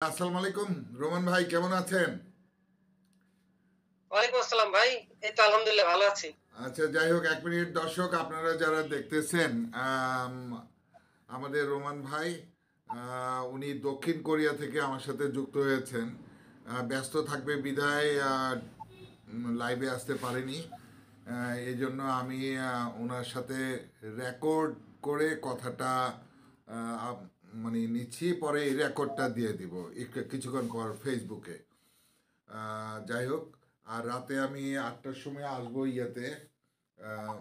আসসালামু আলাইকুম রোমান ভাই, কেমন আছেন? ওয়ালাইকুম আসসালাম ভাই। এই তো আলহামদুলিল্লাহ ভালো আছি। আচ্ছা, যাই হোক, 1 মিনিট। দর্শক, আপনারা যারা দেখতেছেন, আম, আমাদের রোমান ভাই, উনি দক্ষিণ কোরিয়া থেকে আমার সাথে যুক্ত হয়েছেন। ব্যস্ত থাকবে বিধায় লাইভে আসতে পারেনি। এই জন্য আমি ওনার সাথে রেকর্ড করে কথাটা মানে নিচ্ছি, পরে এই রেকর্ডটা দিয়ে দিব একটু কিছুক্ষণ পর ফেসবুকে। যাই হোক, আর রাতে আমি 8টার সময় আসবো ইয়েতে, আহ,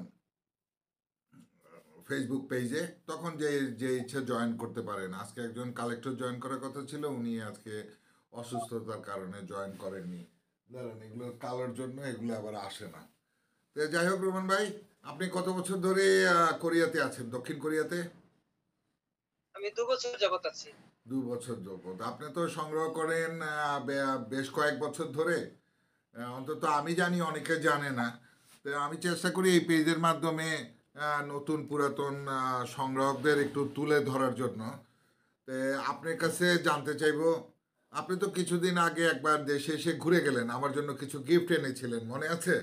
ফেসবুক পেজে। তখন যে যে ইচ্ছা জয়েন করতে পারেন। আজকে একজন কালেক্টর জয়েন করার কথা ছিল, উনি আজকে অসুস্থতার কারণে জয়েন করেননি। ধরেন, এগুলো কালোর জন্য এগুলো আবার আসে না। তো যাই হোক, রোমান ভাই, আপনি কত বছর ধরে কোরিয়াতে আছেন, দক্ষিণ কোরিয়াতে? আমি ২ বছর যাবত আছি। 2 বছর যাবত। আপনি তো সংগ্রহ করেন বেশ কয়েক বছর ধরে। অন্তত আমি জানি, অনেকে জানে না। তো আমি চেষ্টা করি এই পেজের মাধ্যমে নতুন পুরাতন সংগ্রাহকদের একটু তুলে ধরার জন্য। তো আপনার কাছে জানতে চাইবো, আপনি তো কিছুদিন আগে একবার দেশে এসে ঘুরে গেলেন, আমার জন্য কিছু গিফট এনেছিলেন, মনে আছে?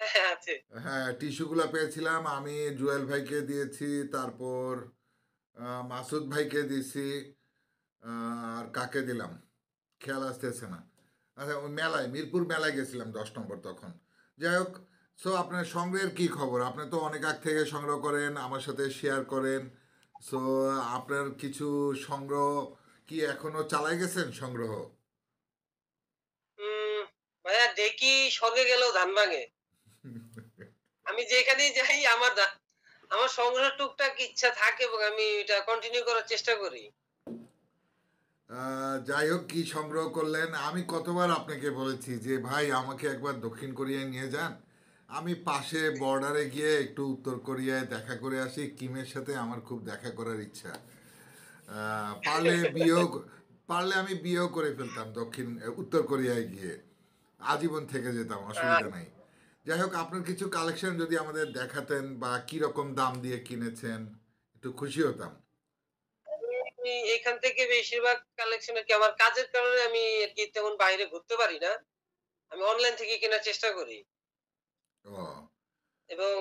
হ্যাঁ, হ্যাঁ আছে। হ্যাঁ, টিস্যুগুলো পেয়েছিলাম, আমি জুয়েল ভাইকে দিয়েছি, তারপর মাসুদ ভাইকে দিয়েছি, আর কাকে দিলাম খেয়াল আসতেছে না। আচ্ছা, ওই মেলায়, মিরপুর মেলায় গেছিলাম 10 নম্বর তখন। যাই হোক, সো আপনার সংগ্রহের কি খবর? আপনি তো অনেক আগ থেকে সংগ্রহ করেন, আমার সাথে শেয়ার করেন। সো আপনার কিছু সংগ্রহ কি এখনো চালাই গেছেন সংগ্রহ? উম ভাইয়া দেখি স্বর্গে গেলেও ধান ভাঙে। আমি যেখানেই যাই আমার সংগ্রহের টুকটাক ইচ্ছা থাকে এবং আমি এটা কন্টিনিউ করার চেষ্টা করি। যাই হোক, কি সংগ্রহ করলেন? আমি কতবার আপনাকে বলেছি যে ভাই, আমাকে একবার দক্ষিণ কোরিয়ায় নিয়ে যান। আমি পাশে বর্ডারে গিয়ে একটু উত্তর কোরিয়ায় দেখা করে আসি, কিমের সাথে আমার খুব দেখা করার ইচ্ছা। পারলে বিয়েও, পারলে আমি বিয়েও করে ফেলতাম উত্তর কোরিয়ায় গিয়ে, আজীবন থেকে যেতাম, আ অসুবিধা নাই। যাই হোক, আপনার কিছু কালেকশন যদি আমাদের দেখাতেন বা কি রকম দাম দিয়ে কিনেছেন, একটু খুশি হতাম। আমি এখান থেকে বেশিরভাগ কালেকশন আরকি আমার কাজের কারণে আমি আরকি তেমন বাইরে ঘুরতে পারি না। আমি অনলাইন থেকে কেনার চেষ্টা করি। ও, এবং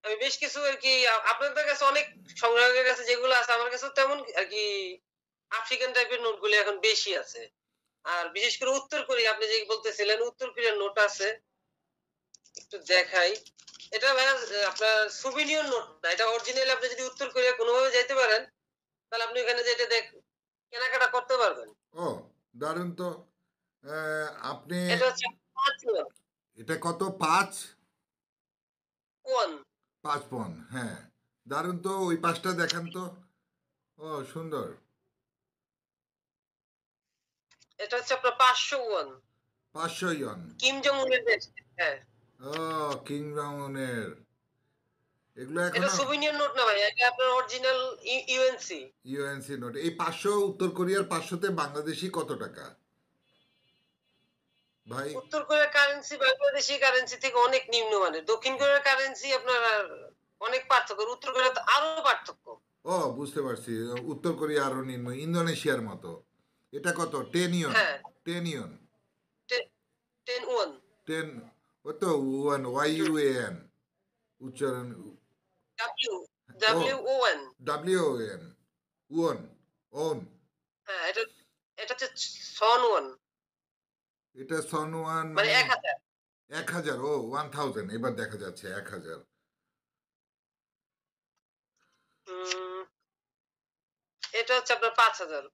আমি বেশ কিছু আরকি আপনাদের কাছে অনেক সংগ্রাহকের কাছে যেগুলো আছে আমার কাছেও তেমন আরকি আফ্রিকান টাইপের নোটগুলি এখন বেশি আছে। আর বিশেষ করে উত্তর কোরিয়া আপনি যে বলতেছিলেন উত্তর কোরিয়ার নোট আছে। একটু দেখাই। এটা ভাইয়া আপনার সুভিনিয়র নোট না। এটা অরিজিনালি আপনি যদি উত্তর কোরিয়া কোনভাবে যাইতে পারেন, তাহলে আপনি ওখানে যেয়ে এটা কেনাকাটা করতে পারবেন। ও, দারুণ তো। আপনি, এটা হচ্ছে ৫ ওয়ান, এটা কত? 5? ওয়ান। 5 পন, হ্যাঁ। দারুণ তো, ওই পাশটা দেখান তো। ও, সুন্দর। এটা হচ্ছে আপনার ৫০০ ওয়ান। 500 ইয়ন। কিম জং উনের দেশ। হ্যাঁ। ও, কিং জং-উনের। এগুলো এটা এখনো সুভিনিয়র নোট না ভাই। এটা আপনার অরিজিনাল ইউএনসি। UNC note. এই 500, উত্তর কোরিয়ার 500তে বাংলাদেশি কত টাকা ভাই? উত্তর কোরিয়ার কারেন্সি বাংলাদেশী কারেন্সি থেকে অনেক নিম্নমানের। দক্ষিণ কোরিয়ার কারেন্সি আপনার অনেক পার্থক্য। উত্তর কোরিয়াতে আরো পার্থক্য। ও, বুঝতে পারছি। উত্তর কোরিয়া আরো নিম্ন, ইন্দোনেশিয়ার মতো। এটা কত? 10 ইয়ন। হ্যাঁ, 10 ইয়ন। 10 ওয়ান। 10, ও তো ওয়ান, ওয়াইইউএন উচ্চারণ। W, O, WON। W O N, won, won. হ্যাঁ, এটা এটা হচ্ছে সন ওয়ান। এটা সন ওয়ান মানে মানে ১,০০০। 1,000। ও, 1000, এবার দেখা যাচ্ছে 1,000। উম এটা হচ্ছে আপনার ৫,০০০।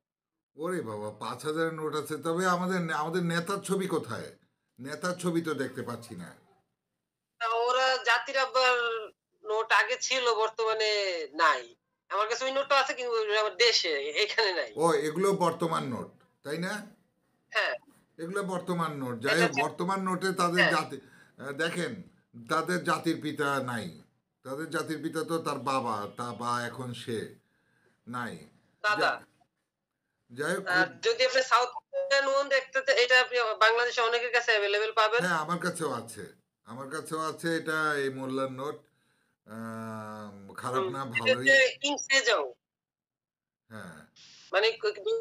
ওরে বাবা, 5,000 নোট আছে! তবে আমাদের আমাদের নেতার ছবি কোথায়? নেতার ছবি তো দেখতে পাচ্ছি না। ওরা জাতির আব্বার নোট আগে ছিল, বর্তমানে নাই। আমার কাছে ওই নোটটা আছে কিন্তু ওইটা আমার দেশে, এখানে নাই। ও, এগুলো বর্তমান নোট, তাই না? হ্যাঁ, এগুলো বর্তমান নোট। যাই এটা হোক, হচ্ছে বর্তমান নোটে তাদের হ্যাঁ, জাতি, দেখেন, তাদের জাতির পিতা নাই। তাদের জাতির পিতা তো তার বাবা, তা বা এখন সে নাই। যা, দাদা। যাই হোক, আর খুব। যদি আপনি সাউথ কোরিয়ান ওয়ান দেখতে এটা আপনি বাংলাদেশে অনেকের কাছে এভেইলেবল পাবেন। হ্যাঁ, আমার কাছেও আছে। আমার কাছেও আছে এটা, এই মোল্লার নোট। খারাপ না, এটা ভালোই। হচ্ছে কিং সেজং। হ্যাঁ, মানে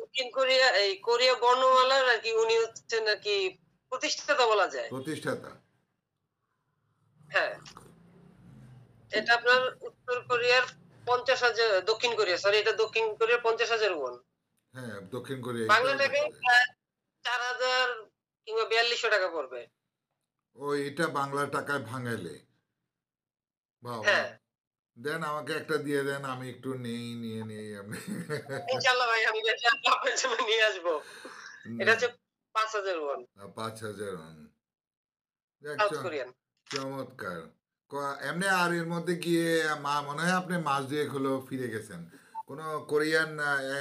দক্ষিণ কোরিয়া এই কোরিয়া বর্ণমালার আর কি উনি হচ্ছেন আর কি প্রতিষ্ঠাতা বলা যায়। প্রতিষ্ঠাতা। হ্যাঁ, এটা আপনার উত্তর কোরিয়ার ৫০,০০০ দক্ষিণ কোরিয়া সরি এটা দক্ষিণ কোরিয়ার ৫০,০০০ ওয়ান। হ্যাঁ, দক্ষিণ কোরিয়া বাংলা এটাও টাকায় দেখতে। প্রায় ৪,০০০ কিংবা ৳৪২০০ পড়বে। ও এটা বাংলা টাকায় ভাঙাইলে। বাহ! বাহ! হ্যাঁ, দেন আমাকে একটা দিয়ে দেন। আমি একটু নেই, নিয়ে নেই আপনি। ইনশাআল্লাহ ভাই আমি ইনশাআল্লাহ আপনার জন্য নিয়ে আসবো। এটা না, হচ্ছে ৫,০০০ ওয়ান, ৫,০০০ যাক সাউথ কোরিয়ান। চমৎকার। এমনি আর এর মধ্যে গিয়ে মনে হয় আপনি মাস ২ এক হলো ফিরে গেছেন। কোনো কোরিয়ান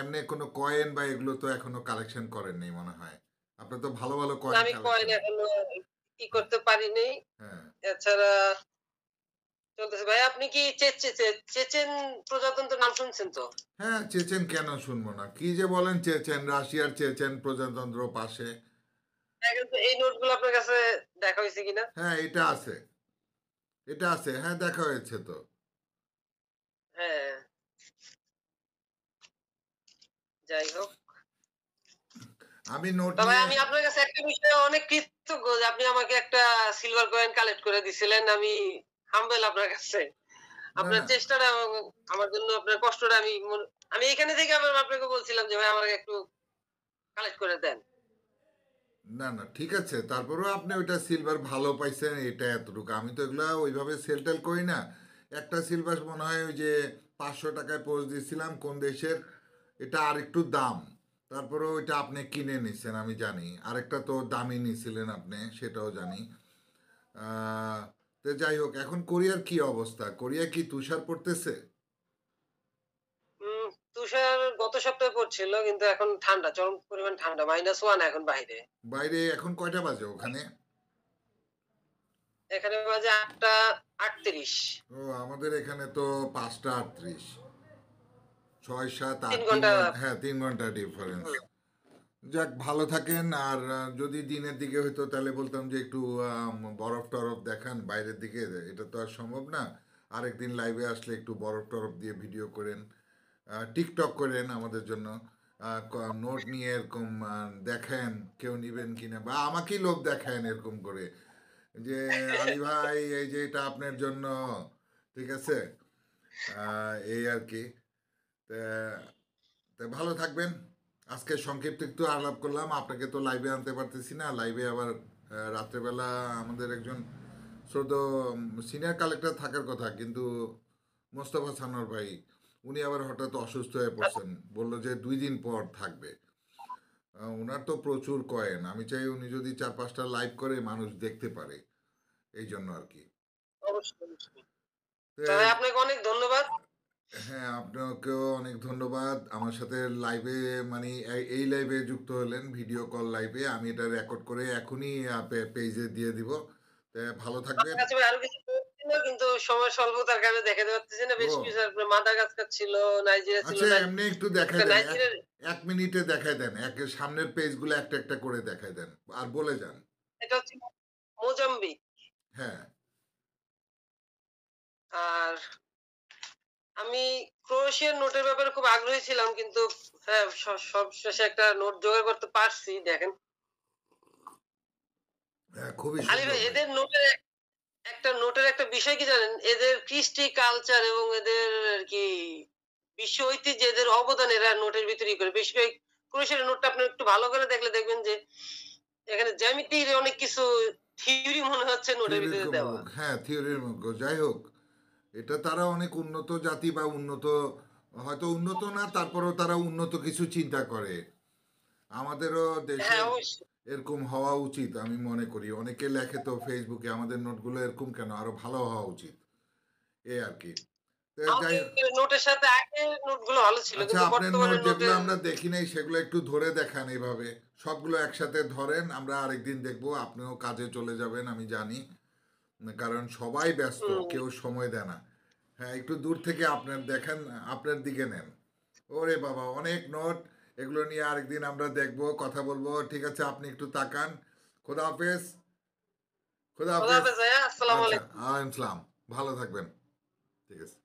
এমনি কোনো কয়েন বা এগুলো তো এখনো কালেকশন করেননি মনে হয়। আপনি তো ভালো, ভালো না কয়েন আমি কয়েন কালেকশন। এখনো হ্যাঁ, করতে পারিনি। হ্যাঁ। এছাড়া চলতেছে। ভাই আপনি কি চেচেন প্রজাতন্ত্রের নাম শুনছেন তো? হ্যাঁ, চেচেন কেন শুনবো না? কি যে বলেন চেচেন, রাশিয়ার চেচেন প্রজাতন্ত্র পাশে। দেখেন তো এই নোটগুলো আপনার কাছে দেখা হইছে কিনা? হ্যাঁ, এটা আছে। এটা আছে। হ্যাঁ, দেখা হয়েছে তো। হ্যাঁ, যাই হোক। আমি নোট তবে নিয়ে আমি আপনার কাছে একটা বিষয়ে অনেক কৃতজ্ঞ যে আপনি আমাকে একটা সিলভার কয়েন কালেক্ট করে দিছিলেন। আমি হাম্বল আপনার কাছে। না, আপনার না। চেষ্টাটা এবং আমার জন্য আপনার কষ্টটা আমি এখানে থেকে আবার আপনাকে বলছিলাম যে ভাই আমাকে একটু কালেক্ট করে দেন। না, না, ঠিক আছে। তারপরেও আপনি ওইটা সিলভার ভালো পাইছেন এটা এতটুকু। আমি তো এগুলা ওইভাবে সেল-টেল করি না। একটা সিলভার মনে হয় ওই যে ৳৫০০ পোস্ট দিছিলাম কোন দেশের, এটা আরেকটু দাম। তারপরেও ওইটা আপনি কিনে নিছেন আমি জানি। আরেকটা তো দামি নিছিলেন আপনি সেটাও জানি। আ তো যাই হোক এখন কোরিয়ার কি অবস্থা? কোরিয়া কি তুষার পড়তেছে? তুষার গত সপ্তাহে পড়ছিল কিন্তু এখন ঠান্ডা, চরম পরিমাণ ঠান্ডা। -1 এখন বাইরে। বাইরে এখন কয়টা বাজে ওখানে? এখানে বাজে ৮টা ৩৮। ও আমাদের এখানে তো ৫টা ৩৮। ৬, ৭, ৮ ৩ ৩ ঘন্টা ঘন্টা, হ্যাঁ ৩ ঘন্টা ডিফারেন্স। হুম, যাক ভালো থাকেন আর যদি দিনের দিকে হইতো তাহলে বলতাম যে একটু বরফ টরফ দেখান বাইরের দিকে, এটা তো আর সম্ভব না। আরেকদিন লাইভে আসলে একটু বরফ টরফ দিয়ে ভিডিও করেন, টিকটক করেন আমাদের জন্য, নোট নিয়ে এরকম দেখেন কেউ নিবেন কিনা বা আমাকেই লোক দেখায়েন এরকম করে যে আলী ভাই এই যে এটা আপনার জন্য, ঠিক আছে? এই আর কি। তা তা ভালো থাকবেন। আজকে সংক্ষিপ্ত একটু আলাপ করলাম, আপনাকে তো লাইভে আনতে পারতেছি না। লাইভে আবার রাত্রেবেলা আমাদের একজন শ্রদ্ধ সিনিয়র কালেক্টর থাকার কথা, কিন্তু মোস্তফা সানোয়ার ভাই উনি আবার হঠাৎ অসুস্থ হয়ে পড়ছেন, বললো যে 2 দিন পর থাকবে। ওনার তো প্রচুর কয়েন, আমি চাই উনি যদি 4-5টা লাইভ করে মানুষ দেখতে পারে, এই জন্য আর কি। অবশ্যই, অবশ্যই। তো তো ভাই আপনাকে অনেক ধন্যবাদ। হ্যাঁ, আপনাকেও অনেক ধন্যবাদ আমার সাথে লাইভে, মানে এই লাইভে যুক্ত হলেন, ভিডিও কল লাইভে। আমি এটা রেকর্ড করে এখনই পেজে দিয়ে দিব। তো ভালো আমার থাকবেন। কাছে ভাই আরো কিছু নোট ছিল কিন্তু সময় স্বল্পতার কারণে দেখাতে পারতেছি না। বেশ কিছু ও আপনার মাদাগাস্কার ছিল, নাইজেরিয়া ছিল। আচ্ছা, এমনি একটু দেখাই একটা দেন, নাইজেরিয়ার 1 মিনিটে দেখাই দেন, সামনের পেজগুলো একটা একটা করে দেখাই দেন আর বলে যান। এটা হচ্ছে মোজাম্বিক। হ্যাঁ, আর আমি ক্রোয়েশিয়ার নোটের ব্যাপারে খুব আগ্রহী ছিলাম কিন্তু হ্যাঁ, সবশেষে একটা নোট জোগাড় করতে পারছি। দেখেন হ্যাঁ, খুবই আলী সুন্দর ভাই ভাই। এদের নোটের একটা বিষয় কি জানেন? এদের কৃষ্টি কালচার এবং এদের আরকি বিশ্ব ঐতিহ্যে এদের অবদান এরা নোটের ভিতরেই করে। বেশি করে ক্রোয়েশিয়ার নোটটা আপনি একটু ভালো করে দেখলে দেখবেন যে এখানে জ্যামিতির অনেক কিছু থিওরি মনে হচ্ছে নোটের থিওরির ভিতরে দেওয়া। মুখ, হ্যাঁ থিওরির মুখ, যাই হোক এটা তারা অনেক উন্নত জাতি বা উন্নত, হয়তো উন্নত না তারপরেও তারা উন্নত কিছু চিন্তা করে। আমাদেরও হ্যাঁ, দেশের অবশ্যই। এরকম হওয়া উচিত আমি মনে করি। অনেকে লেখে তো ফেসবুকে আমাদের নোটগুলো এরকম কেন, আরো ভালো হওয়া উচিত, এই আর কি। তো যাই আমাদের নোটের সাথে আগের নোটগুলো ভালো ছিল। আচ্ছা, কিন্তু আপনার নোট বর্তমানের যেগুলো নোটের আমরা দেখি নাই সেগুলো একটু ধরে দেখান এইভাবে। সবগুলো একসাথে ধরেন, আমরা আরেকদিন দেখবো। আপনিও কাজে চলে যাবেন আমি জানি, কারণ সবাই ব্যস্ত, হুম, কেউ সময় দেয় না। হ্যাঁ, একটু দূর থেকে আপনার দেখেন, আপনার দিকে নেন। ওরে বাবা অনেক নোট, এগুলো নিয়ে আরেকদিন আমরা দেখবো, কথা বলবো, ঠিক আছে? আপনি একটু তাকান। খোদা হাফেজ। খোদা খোদা হাফেজ। হাফেজ ভাইয়া। আসসালামু আচ্ছা, আলাইকুম। আলাইকুম সালাম। ভালো থাকবেন। ঠিক আছে।